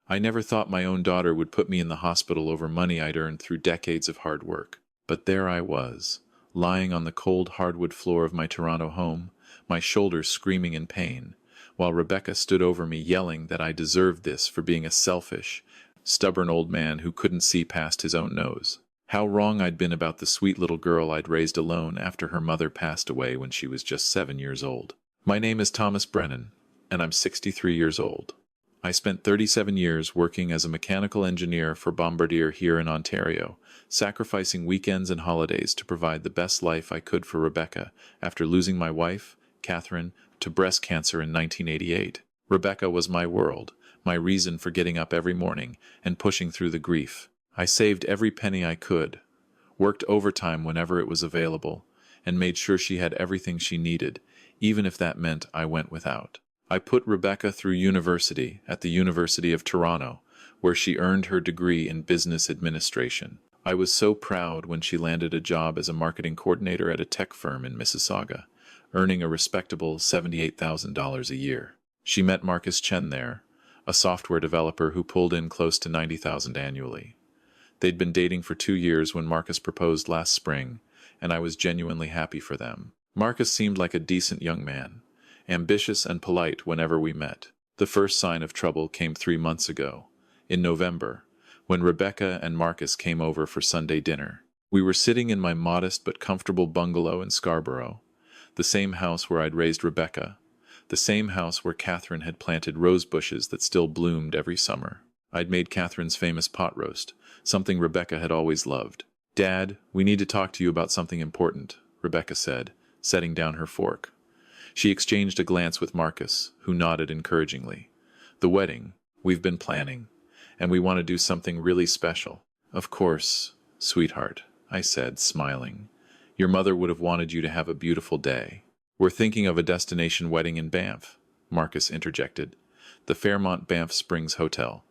I never thought my own daughter would put me in the hospital over money I'd earned through decades of hard work. But there I was, lying on the cold hardwood floor of my Toronto home, my shoulders screaming in pain, while Rebecca stood over me yelling that I deserved this for being a selfish, stubborn old man who couldn't see past his own nose. How wrong I'd been about the sweet little girl I'd raised alone after her mother passed away when she was just 7 years old. My name is Thomas Brennan, and I'm 63 years old. I spent 37 years working as a mechanical engineer for Bombardier here in Ontario, sacrificing weekends and holidays to provide the best life I could for Rebecca after losing my wife, Catherine, to breast cancer in 1988. Rebecca was my world, my reason for getting up every morning and pushing through the grief. I saved every penny I could, worked overtime whenever it was available, and made sure she had everything she needed, even if that meant I went without. I put Rebecca through university at the University of Toronto, where she earned her degree in business administration. I was so proud when she landed a job as a marketing coordinator at a tech firm in Mississauga, earning a respectable $78,000 a year. She met Marcus Chen there, a software developer who pulled in close to $90,000 annually. They'd been dating for 2 years when Marcus proposed last spring, and I was genuinely happy for them. Marcus seemed like a decent young man, ambitious and polite whenever we met. The first sign of trouble came 3 months ago, in November, when Rebecca and Marcus came over for Sunday dinner. We were sitting in my modest but comfortable bungalow in Scarborough, the same house where I'd raised Rebecca, the same house where Catherine had planted rose bushes that still bloomed every summer. I'd made Catherine's famous pot roast, something Rebecca had always loved. "Dad, we need to talk to you about something important," Rebecca said, setting down her fork. She exchanged a glance with Marcus, who nodded encouragingly. "The wedding, we've been planning, and we want to do something really special." "Of course, sweetheart," I said, smiling. "Your mother would have wanted you to have a beautiful day." "We're thinking of a destination wedding in Banff," Marcus interjected. "The Fairmont Banff Springs Hotel.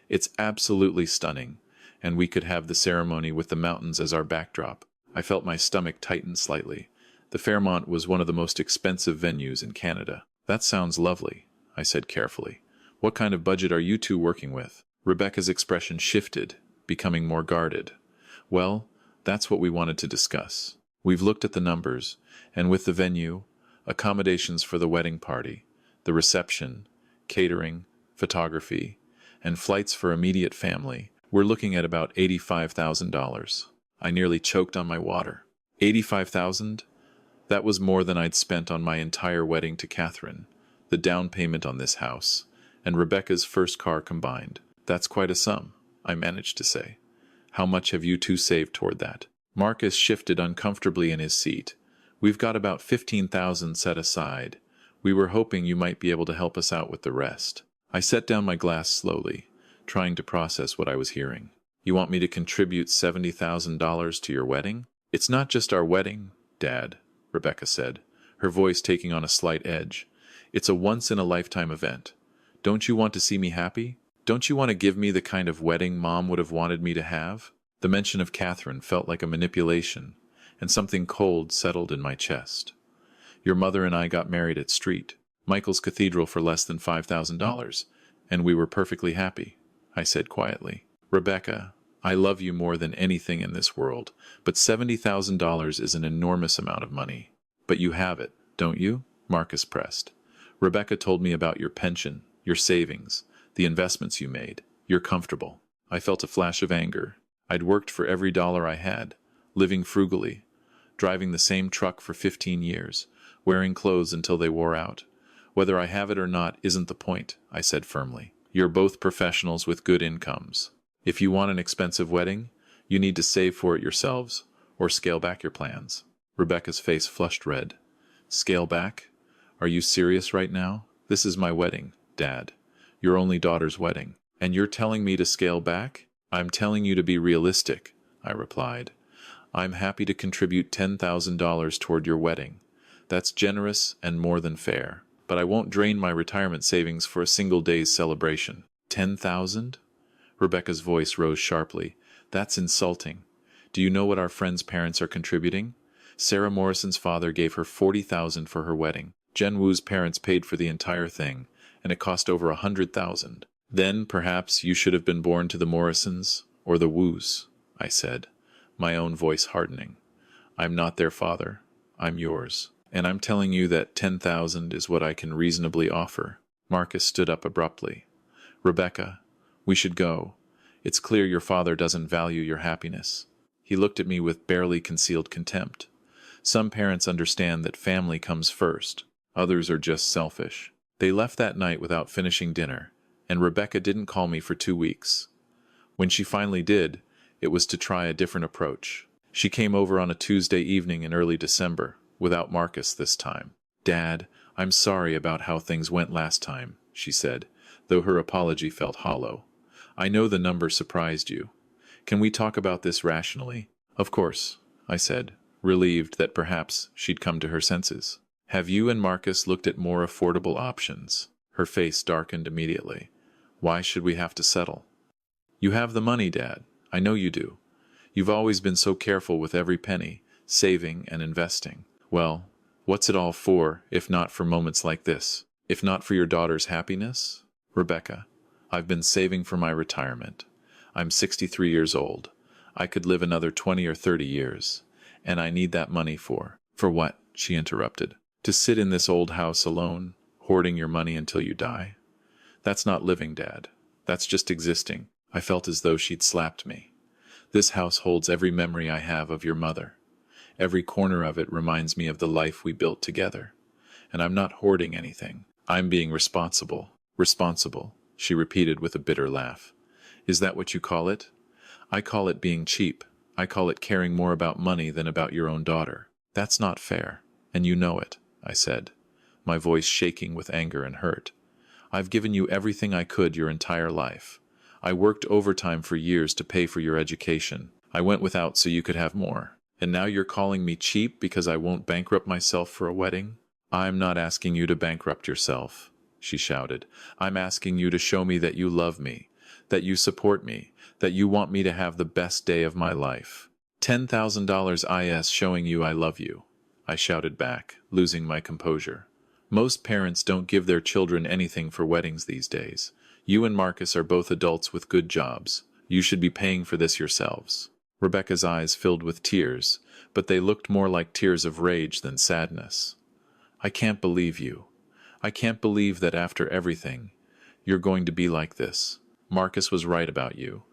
It's absolutely stunning, and we could have the ceremony with the mountains as our backdrop." I felt my stomach tighten slightly. The Fairmont was one of the most expensive venues in Canada. "That sounds lovely," I said carefully. "What kind of budget are you two working with?" Rebecca's expression shifted, becoming more guarded. "Well, that's what we wanted to discuss. We've looked at the numbers, and with the venue, accommodations for the wedding party, the reception, catering, photography, and flights for immediate family, we're looking at about $85,000. I nearly choked on my water. 85,000? That was more than I'd spent on my entire wedding to Catherine, the down payment on this house, and Rebecca's first car combined. "That's quite a sum," I managed to say. "How much have you two saved toward that?" Marcus shifted uncomfortably in his seat. "We've got about 15,000 set aside. We were hoping you might be able to help us out with the rest." I set down my glass slowly, trying to process what I was hearing. "You want me to contribute $70,000 to your wedding?" "It's not just our wedding, Dad," Rebecca said, her voice taking on a slight edge. "It's a once-in-a-lifetime event. Don't you want to see me happy? Don't you want to give me the kind of wedding Mom would have wanted me to have?" The mention of Catherine felt like a manipulation, and something cold settled in my chest. "Your mother and I got married at Michael's Cathedral for less than $5,000, and we were perfectly happy," I said quietly. "Rebecca, I love you more than anything in this world, but $70,000 is an enormous amount of money." "But you have it, don't you?" Marcus pressed. "Rebecca told me about your pension, your savings, the investments you made. You're comfortable." I felt a flash of anger. I'd worked for every dollar I had, living frugally, driving the same truck for 15 years, wearing clothes until they wore out. "Whether I have it or not isn't the point," I said firmly. "You're both professionals with good incomes. If you want an expensive wedding, you need to save for it yourselves, or scale back your plans." Rebecca's face flushed red. "Scale back? Are you serious right now? This is my wedding, Dad. Your only daughter's wedding. And you're telling me to scale back?" "I'm telling you to be realistic," I replied. "I'm happy to contribute $10,000 toward your wedding. That's generous and more than fair. But I won't drain my retirement savings for a single day's celebration." "10,000?" Rebecca's voice rose sharply. "That's insulting. Do you know what our friend's parents are contributing? Sarah Morrison's father gave her $40,000 for her wedding. Jen Wu's parents paid for the entire thing, and it cost over $100,000. Then perhaps you should have been born to the Morrisons or the Woos, I said, my own voice hardening. I'm not their father. I'm yours. And I'm telling you that 10,000 is what I can reasonably offer. Marcus stood up abruptly. Rebecca, we should go. It's clear your father doesn't value your happiness. He looked at me with barely concealed contempt. Some parents understand that family comes first. Others are just selfish. They left that night without finishing dinner, and Rebecca didn't call me for 2 weeks. When she finally did, it was to try a different approach. She came over on a Tuesday evening in early December, without Marcus this time. Dad, I'm sorry about how things went last time, she said, though her apology felt hollow. I know the number surprised you. Can we talk about this rationally? Of course, I said, relieved that perhaps she'd come to her senses. Have you and Marcus looked at more affordable options? Her face darkened immediately. Why should we have to settle? You have the money, Dad. I know you do. You've always been so careful with every penny, saving and investing. Well, what's it all for, if not for moments like this? If not for your daughter's happiness? Rebecca, I've been saving for my retirement. I'm 63 years old. I could live another 20 or 30 years. And I need that money for what? She interrupted. To sit in this old house alone, hoarding your money until you die? That's not living, Dad. That's just existing. I felt as though she'd slapped me. This house holds every memory I have of your mother. Every corner of it reminds me of the life we built together. And I'm not hoarding anything. I'm being responsible. Responsible, she repeated with a bitter laugh. Is that what you call it? I call it being cheap. I call it caring more about money than about your own daughter. That's not fair. And you know it, I said, my voice shaking with anger and hurt. I've given you everything I could your entire life. I worked overtime for years to pay for your education. I went without so you could have more. And now you're calling me cheap because I won't bankrupt myself for a wedding? I'm not asking you to bankrupt yourself, she shouted. I'm asking you to show me that you love me, that you support me, that you want me to have the best day of my life. $10,000 is showing you I love you, I shouted back, losing my composure. Most parents don't give their children anything for weddings these days. You and Marcus are both adults with good jobs. You should be paying for this yourselves. Rebecca's eyes filled with tears, but they looked more like tears of rage than sadness. I can't believe you. I can't believe that after everything, you're going to be like this. Marcus was right about you.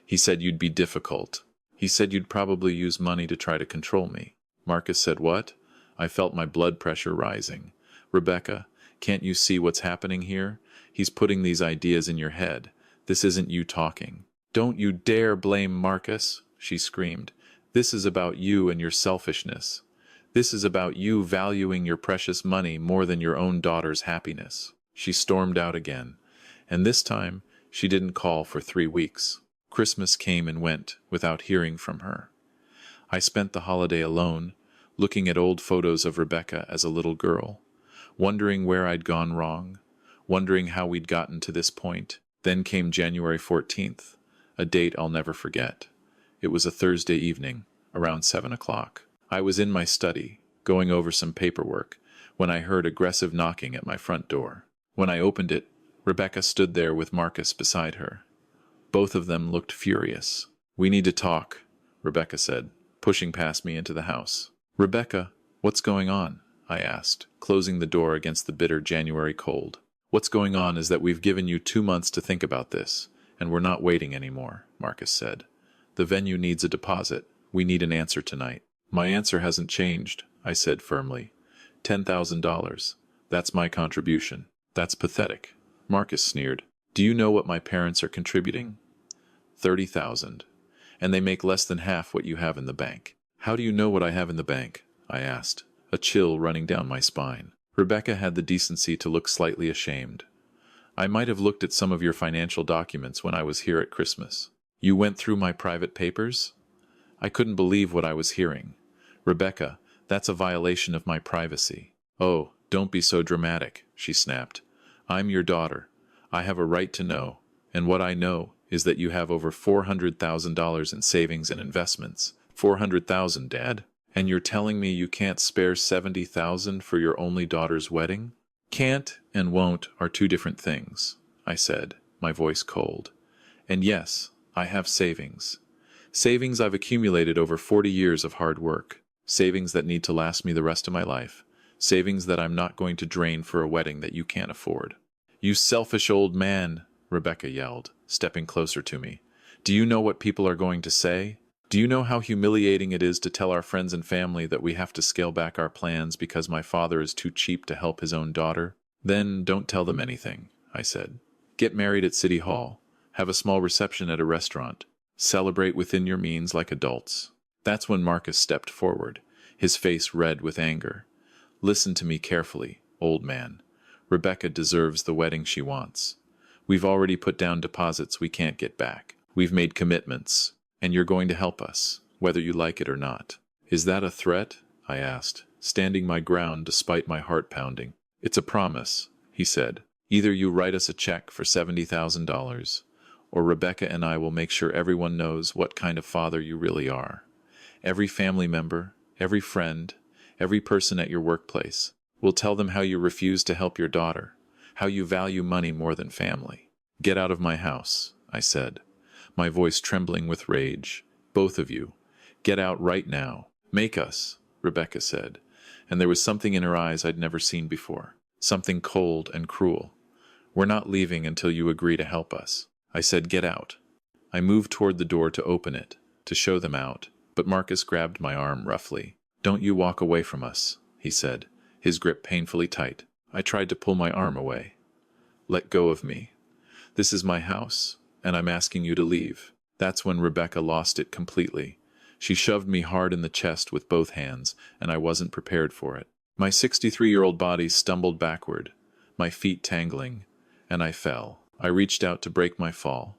He said you'd be difficult. He said you'd probably use money to try to control me. Marcus said what? I felt my blood pressure rising. Rebecca, can't you see what's happening here? He's putting these ideas in your head. This isn't you talking. Don't you dare blame Marcus, she screamed. This is about you and your selfishness. This is about you valuing your precious money more than your own daughter's happiness. She stormed out again, and this time she didn't call for 3 weeks. Christmas came and went without hearing from her. I spent the holiday alone, looking at old photos of Rebecca as a little girl, wondering where I'd gone wrong, wondering how we'd gotten to this point. Then came January 14th, a date I'll never forget. It was a Thursday evening, around 7 o'clock. I was in my study, going over some paperwork, when I heard aggressive knocking at my front door. When I opened it, Rebecca stood there with Marcus beside her. Both of them looked furious. We need to talk, Rebecca said, pushing past me into the house. Rebecca, what's going on? I asked, closing the door against the bitter January cold. What's going on is that we've given you 2 months to think about this, and we're not waiting anymore, Marcus said. The venue needs a deposit. We need an answer tonight. My answer hasn't changed, I said firmly. $10,000. That's my contribution. That's pathetic. Marcus sneered. Do you know what my parents are contributing? $30,000. And they make less than half what you have in the bank. How do you know what I have in the bank? I asked, a chill running down my spine. Rebecca had the decency to look slightly ashamed. I might have looked at some of your financial documents when I was here at Christmas. You went through my private papers? I couldn't believe what I was hearing. Rebecca, that's a violation of my privacy. Oh, don't be so dramatic, she snapped. I'm your daughter. I have a right to know, and what I know is that you have over $400,000 in savings and investments. $400,000, Dad? And you're telling me you can't spare $70,000 for your only daughter's wedding? Can't and won't are two different things, I said, my voice cold. And yes, I have savings. Savings I've accumulated over 40 years of hard work. Savings that need to last me the rest of my life. Savings that I'm not going to drain for a wedding that you can't afford. You selfish old man, Rebecca yelled, stepping closer to me. Do you know what people are going to say? Do you know how humiliating it is to tell our friends and family that we have to scale back our plans because my father is too cheap to help his own daughter? Then don't tell them anything, I said. Get married at City Hall. Have a small reception at a restaurant. Celebrate within your means like adults. That's when Marcus stepped forward, his face red with anger. Listen to me carefully, old man. Rebecca deserves the wedding she wants. We've already put down deposits we can't get back. We've made commitments, and you're going to help us, whether you like it or not. Is that a threat? I asked, standing my ground despite my heart pounding. It's a promise, he said. Either you write us a check for $70,000, or Rebecca and I will make sure everyone knows what kind of father you really are. Every family member, every friend, every person at your workplace. We'll tell them how you refuse to help your daughter, how you value money more than family. Get out of my house, I said, my voice trembling with rage. Both of you. Get out right now. Make us, Rebecca said, and there was something in her eyes I'd never seen before, something cold and cruel. We're not leaving until you agree to help us. I said, get out. I moved toward the door to open it, to show them out, but Marcus grabbed my arm roughly. Don't you walk away from us, he said, his grip painfully tight. I tried to pull my arm away. Let go of me. This is my house, and I'm asking you to leave. That's when Rebecca lost it completely. She shoved me hard in the chest with both hands, and I wasn't prepared for it. My 63-year-old body stumbled backward, my feet tangling, and I fell. I reached out to break my fall,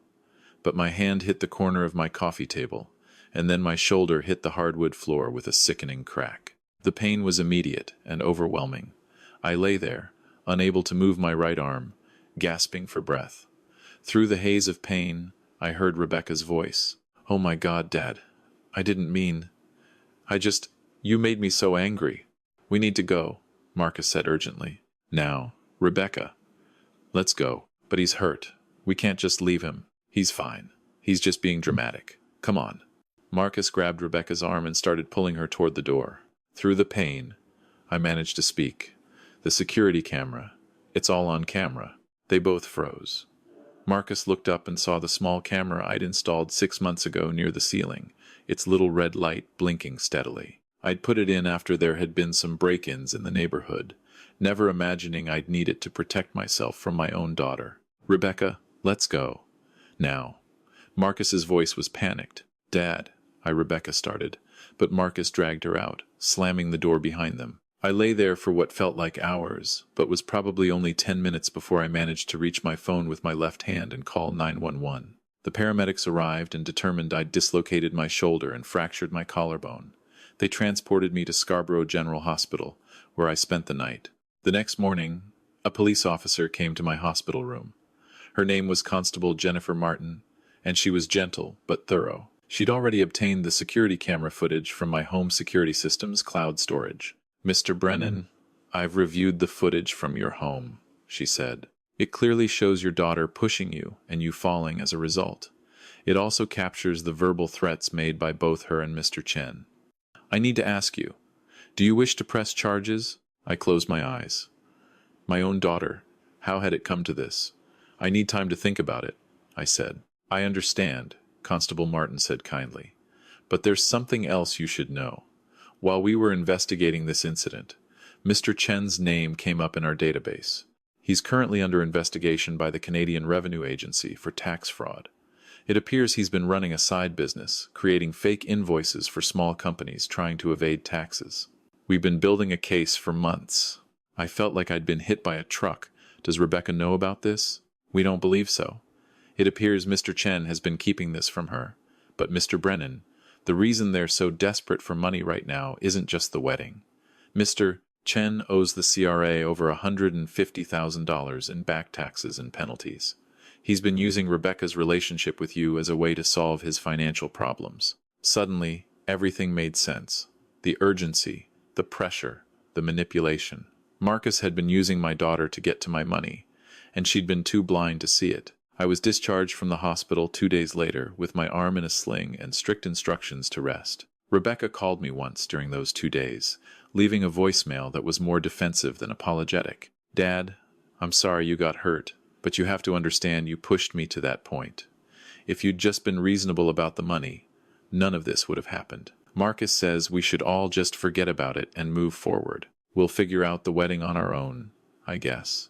but my hand hit the corner of my coffee table, and then my shoulder hit the hardwood floor with a sickening crack. The pain was immediate and overwhelming. I lay there, unable to move my right arm, gasping for breath. Through the haze of pain, I heard Rebecca's voice. Oh my God, Dad. I didn't mean. You made me so angry. We need to go, Marcus said urgently. Now, Rebecca. Let's go. But he's hurt. We can't just leave him. He's fine. He's just being dramatic. Come on. Marcus grabbed Rebecca's arm and started pulling her toward the door. Through the pain, I managed to speak. The security camera. It's all on camera. They both froze. Marcus looked up and saw the small camera I'd installed 6 months ago near the ceiling, its little red light blinking steadily. I'd put it in after there had been some break-ins in the neighborhood, never imagining I'd need it to protect myself from my own daughter. Rebecca, let's go. Now. Marcus's voice was panicked. Dad, Rebecca started, but Marcus dragged her out, slamming the door behind them. I lay there for what felt like hours, but was probably only 10 minutes before I managed to reach my phone with my left hand and call 911. The paramedics arrived and determined I'd dislocated my shoulder and fractured my collarbone. They transported me to Scarborough General Hospital, where I spent the night. The next morning, a police officer came to my hospital room. Her name was Constable Jennifer Martin, and she was gentle but thorough. She'd already obtained the security camera footage from my home security system's cloud storage. Mr. Brennan, I've reviewed the footage from your home, she said. It clearly shows your daughter pushing you and you falling as a result. It also captures the verbal threats made by both her and Mr. Chen. I need to ask you, do you wish to press charges? I closed my eyes. My own daughter, how had it come to this? I need time to think about it, I said. I understand, Constable Martin said kindly. But there's something else you should know. While we were investigating this incident, Mr. Chen's name came up in our database. He's currently under investigation by the Canadian Revenue Agency for tax fraud. It appears he's been running a side business, creating fake invoices for small companies trying to evade taxes. We've been building a case for months. I felt like I'd been hit by a truck. Does Rebecca know about this? We don't believe so. It appears Mr. Chen has been keeping this from her. But Mr. Brennan, the reason they're so desperate for money right now isn't just the wedding. Mr. Chen owes the CRA over $150,000 in back taxes and penalties. He's been using Rebecca's relationship with you as a way to solve his financial problems. Suddenly, everything made sense. The urgency, the pressure, the manipulation. Marcus had been using my daughter to get to my money, and she'd been too blind to see it. I was discharged from the hospital 2 days later with my arm in a sling and strict instructions to rest. Rebecca called me once during those 2 days, leaving a voicemail that was more defensive than apologetic. "Dad, I'm sorry you got hurt, but you have to understand you pushed me to that point. If you'd just been reasonable about the money, none of this would have happened. Marcus says we should all just forget about it and move forward. We'll figure out the wedding on our own, I guess.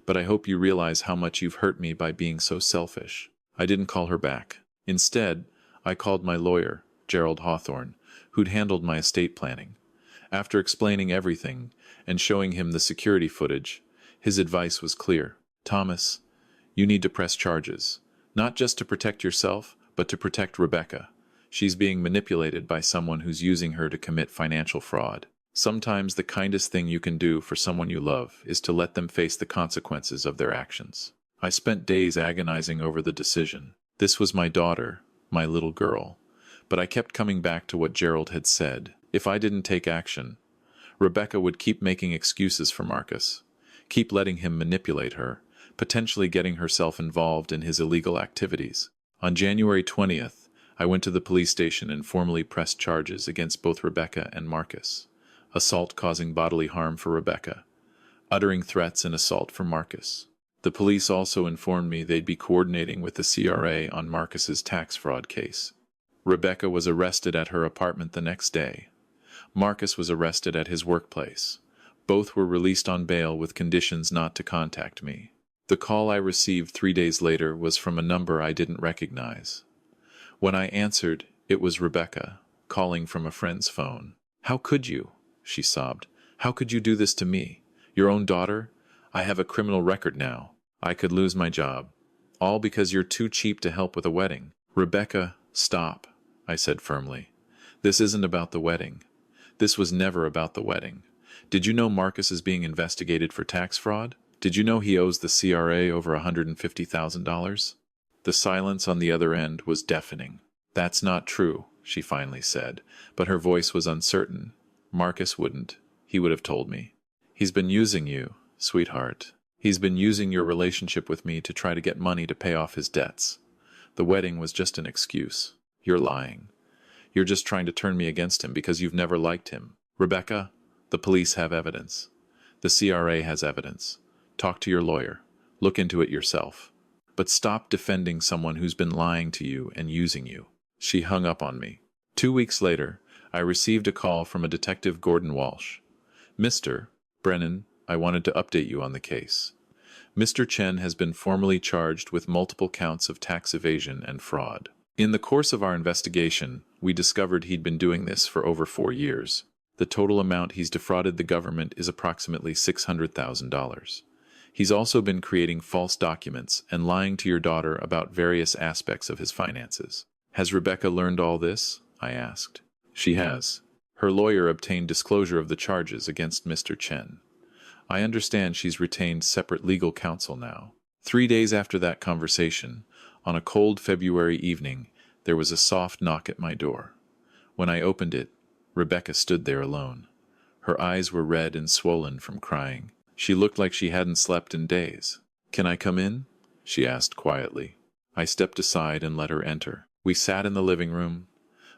But I hope you realize how much you've hurt me by being so selfish." I didn't call her back. Instead, I called my lawyer, Gerald Hawthorne, who'd handled my estate planning. After explaining everything and showing him the security footage, his advice was clear. "Thomas, you need to press charges, not just to protect yourself, but to protect Rebecca. She's being manipulated by someone who's using her to commit financial fraud. Sometimes the kindest thing you can do for someone you love is to let them face the consequences of their actions." I spent days agonizing over the decision. This was my daughter, my little girl. But I kept coming back to what Gerald had said. If I didn't take action, Rebecca would keep making excuses for Marcus, keep letting him manipulate her, potentially getting herself involved in his illegal activities. On January 20th, I went to the police station and formally pressed charges against both Rebecca and Marcus. Assault causing bodily harm for Rebecca, uttering threats and assault for Marcus. The police also informed me they'd be coordinating with the CRA on Marcus's tax fraud case. Rebecca was arrested at her apartment the next day. Marcus was arrested at his workplace. Both were released on bail with conditions not to contact me. The call I received 3 days later was from a number I didn't recognize. When I answered, it was Rebecca, calling from a friend's phone. "How could you?" she sobbed. "How could you do this to me? Your own daughter? I have a criminal record now. I could lose my job. All because you're too cheap to help with a wedding." "Rebecca, stop," I said firmly. "This isn't about the wedding. This was never about the wedding. Did you know Marcus is being investigated for tax fraud? Did you know he owes the CRA over $150,000? The silence on the other end was deafening. "That's not true," she finally said, but her voice was uncertain. "Marcus wouldn't. He would have told me. He's been using you, sweetheart. He's been using your relationship with me to try to get money to pay off his debts. The wedding was just an excuse. You're lying. You're just trying to turn me against him because you've never liked him. Rebecca, the police have evidence. The CRA has evidence. Talk to your lawyer. Look into it yourself. But stop defending someone who's been lying to you and using you." She hung up on me. 2 weeks later, I received a call from a Detective Gordon Walsh. "Mr. Brennan, I wanted to update you on the case. Mr. Chen has been formally charged with multiple counts of tax evasion and fraud. In the course of our investigation, we discovered he'd been doing this for over 4 years. The total amount he's defrauded the government is approximately $600,000. He's also been creating false documents and lying to your daughter about various aspects of his finances." "Has Rebecca learned all this?" I asked. "She has. Her lawyer obtained disclosure of the charges against Mr. Chen. I understand she's retained separate legal counsel now." 3 days after that conversation, on a cold February evening, there was a soft knock at my door. When I opened it, Rebecca stood there alone. Her eyes were red and swollen from crying. She looked like she hadn't slept in days. "Can I come in?" she asked quietly. I stepped aside and let her enter. We sat in the living room,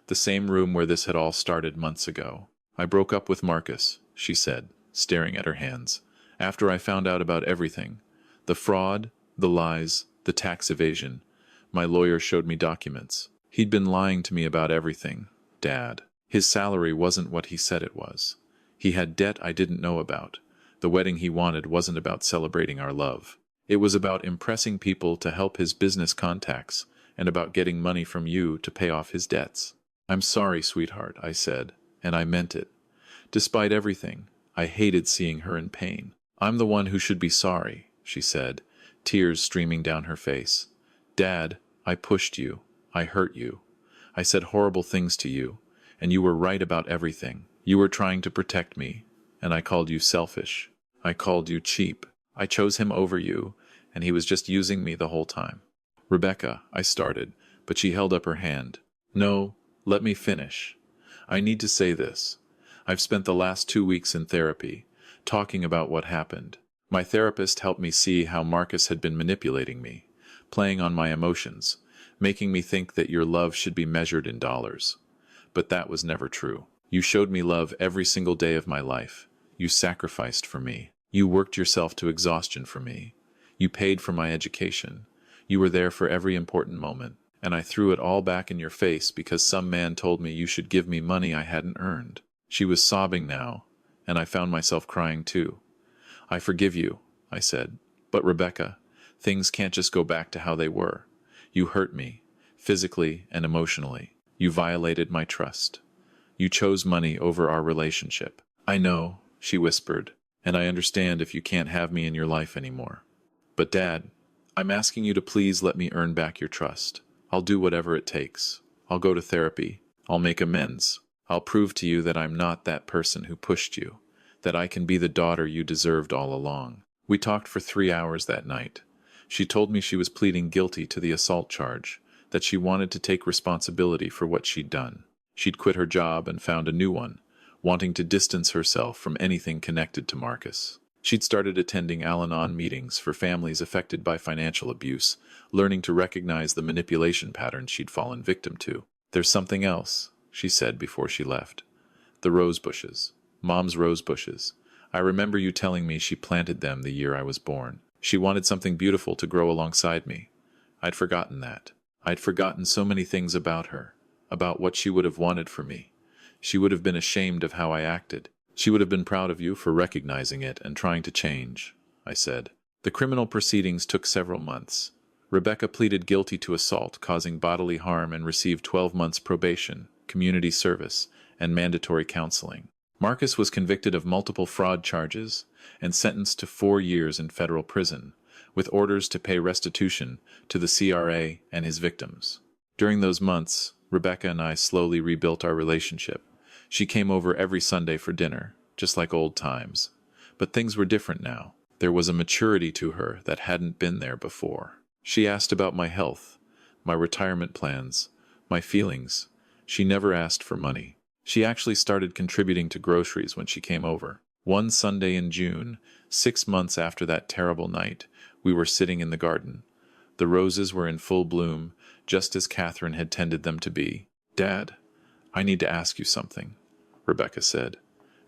the same room where this had all started months ago. "I broke up with Marcus," she said, staring at her hands, "after I found out about everything. The fraud, the lies, the tax evasion. My lawyer showed me documents. He'd been lying to me about everything, Dad. His salary wasn't what he said it was. He had debt I didn't know about. The wedding he wanted wasn't about celebrating our love. It was about impressing people to help his business contacts and about getting money from you to pay off his debts." "I'm sorry, sweetheart," I said, and I meant it. Despite everything, I hated seeing her in pain. "I'm the one who should be sorry," she said, tears streaming down her face. "Dad, I pushed you. I hurt you. I said horrible things to you, and you were right about everything. You were trying to protect me, and I called you selfish. I called you cheap. I chose him over you, and he was just using me the whole time." "Rebecca," I started, but she held up her hand. "No, let me finish. I need to say this. I've spent the last 2 weeks in therapy, talking about what happened. My therapist helped me see how Marcus had been manipulating me, playing on my emotions, making me think that your love should be measured in dollars. But that was never true. You showed me love every single day of my life. You sacrificed for me. You worked yourself to exhaustion for me. You paid for my education. You were there for every important moment. And I threw it all back in your face because some man told me you should give me money I hadn't earned. She was sobbing now, and I found myself crying too. I forgive you, I said. But Rebecca, things can't just go back to how they were. You hurt me, physically and emotionally. You violated my trust. You chose money over our relationship. I know, she whispered, and I understand if you can't have me in your life anymore. But Dad, I'm asking you to please let me earn back your trust. I'll do whatever it takes. I'll go to therapy. I'll make amends. I'll prove to you that I'm not that person who pushed you, that I can be the daughter you deserved all along. We talked for 3 hours that night. She told me she was pleading guilty to the assault charge, that she wanted to take responsibility for what she'd done. She'd quit her job and found a new one, wanting to distance herself from anything connected to Marcus. She'd started attending Al-Anon meetings for families affected by financial abuse, learning to recognize the manipulation patterns she'd fallen victim to. There's something else, she said before she left. The rose bushes. Mom's rose bushes. I remember you telling me she planted them the year I was born. She wanted something beautiful to grow alongside me. I'd forgotten that. I'd forgotten so many things about her, about what she would have wanted for me. She would have been ashamed of how I acted. She would have been proud of you for recognizing it and trying to change, I said. The criminal proceedings took several months. Rebecca pleaded guilty to assault causing bodily harm and received 12 months probation, community service, and mandatory counseling. Marcus was convicted of multiple fraud charges and sentenced to 4 years in federal prison, with orders to pay restitution to the CRA and his victims. During those months, Rebecca and I slowly rebuilt our relationship. She came over every Sunday for dinner, just like old times. But things were different now. There was a maturity to her that hadn't been there before. She asked about my health, my retirement plans, my feelings. She never asked for money. She actually started contributing to groceries when she came over. One Sunday in June, 6 months after that terrible night, we were sitting in the garden. The roses were in full bloom, just as Catherine had tended them to be. Dad, I need to ask you something, Rebecca said,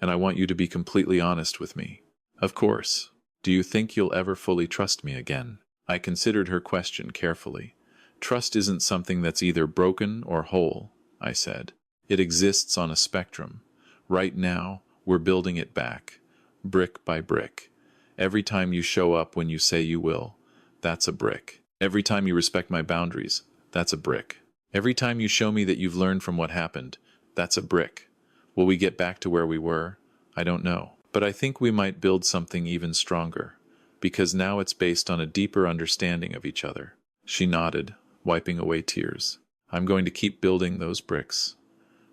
and I want you to be completely honest with me. Of course. Do you think you'll ever fully trust me again? I considered her question carefully. Trust isn't something that's either broken or whole, I said. It exists on a spectrum. Right now, we're building it back, brick by brick. Every time you show up when you say you will, that's a brick. Every time you respect my boundaries, that's a brick. Every time you show me that you've learned from what happened, that's a brick. Will we get back to where we were? I don't know. But I think we might build something even stronger, because now it's based on a deeper understanding of each other. She nodded, wiping away tears. I'm going to keep building those bricks.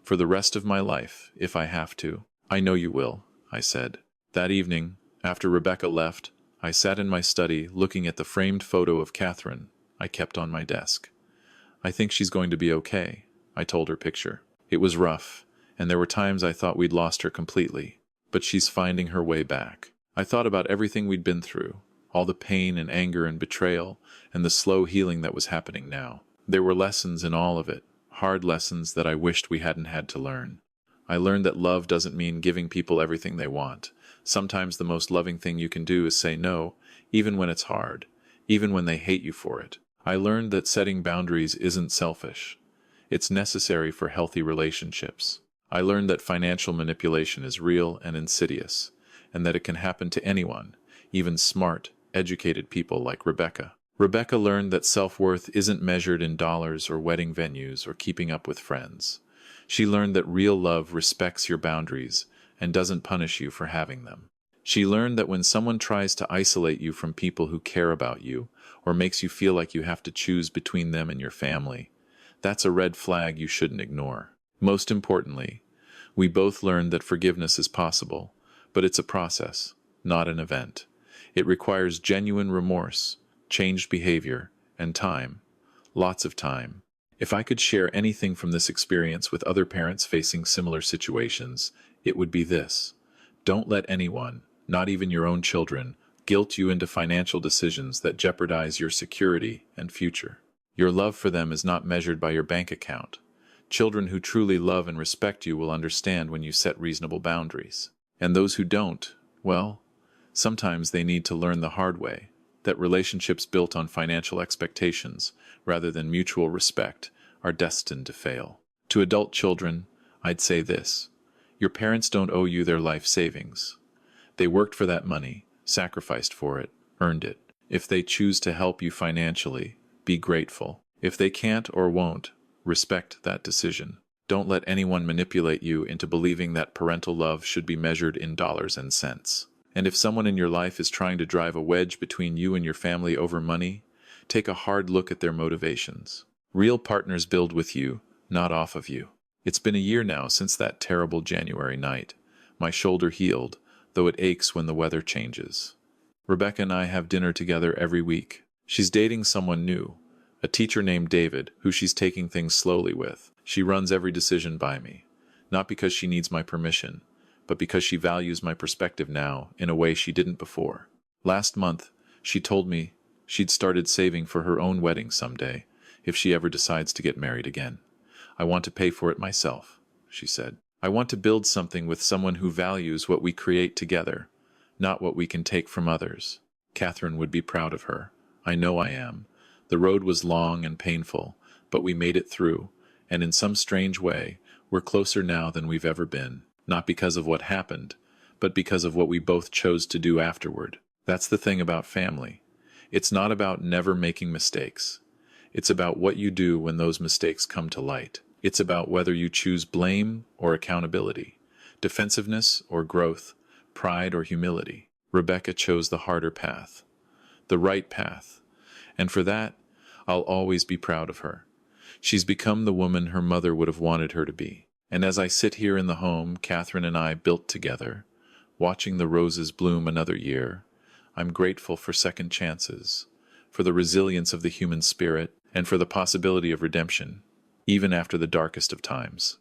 For the rest of my life, if I have to. I know you will, I said. That evening, after Rebecca left, I sat in my study looking at the framed photo of Catherine I kept on my desk. I think she's going to be okay, I told her picture. It was rough, and there were times I thought we'd lost her completely, but she's finding her way back. I thought about everything we'd been through, all the pain and anger and betrayal, and the slow healing that was happening now. There were lessons in all of it, hard lessons that I wished we hadn't had to learn. I learned that love doesn't mean giving people everything they want. Sometimes the most loving thing you can do is say no, even when it's hard, even when they hate you for it. I learned that setting boundaries isn't selfish. It's necessary for healthy relationships. I learned that financial manipulation is real and insidious, and that it can happen to anyone, even smart, educated people like Rebecca. Rebecca learned that self-worth isn't measured in dollars or wedding venues or keeping up with friends. She learned that real love respects your boundaries and doesn't punish you for having them. She learned that when someone tries to isolate you from people who care about you, or makes you feel like you have to choose between them and your family, that's a red flag you shouldn't ignore. Most importantly, we both learned that forgiveness is possible, but it's a process, not an event. It requires genuine remorse, changed behavior, and time. Lots of time. If I could share anything from this experience with other parents facing similar situations, it would be this. Don't let anyone, not even your own children, guilt you into financial decisions that jeopardize your security and future. Your love for them is not measured by your bank account. Children who truly love and respect you will understand when you set reasonable boundaries. And those who don't, well, sometimes they need to learn the hard way that relationships built on financial expectations rather than mutual respect are destined to fail. To adult children, I'd say this: your parents don't owe you their life savings. They worked for that money, sacrificed for it, earned it. If they choose to help you financially, be grateful. If they can't or won't, respect that decision. Don't let anyone manipulate you into believing that parental love should be measured in dollars and cents. And if someone in your life is trying to drive a wedge between you and your family over money, take a hard look at their motivations. Real partners build with you, not off of you. It's been a year now since that terrible January night. My shoulder healed, though it aches when the weather changes. Rebecca and I have dinner together every week. She's dating someone new, a teacher named David, who she's taking things slowly with. She runs every decision by me, not because she needs my permission, but because she values my perspective now in a way she didn't before. Last month, she told me she'd started saving for her own wedding someday, if she ever decides to get married again. I want to pay for it myself, she said. I want to build something with someone who values what we create together, not what we can take from others. Catherine would be proud of her. I know I am. The road was long and painful, but we made it through, and in some strange way, we're closer now than we've ever been. Not because of what happened, but because of what we both chose to do afterward. That's the thing about family. It's not about never making mistakes. It's about what you do when those mistakes come to light. It's about whether you choose blame or accountability, defensiveness or growth, pride or humility. Rebecca chose the harder path, the right path, and for that, I'll always be proud of her. She's become the woman her mother would have wanted her to be. And as I sit here in the home Catherine and I built together, watching the roses bloom another year, I'm grateful for second chances, for the resilience of the human spirit, and for the possibility of redemption, even after the darkest of times.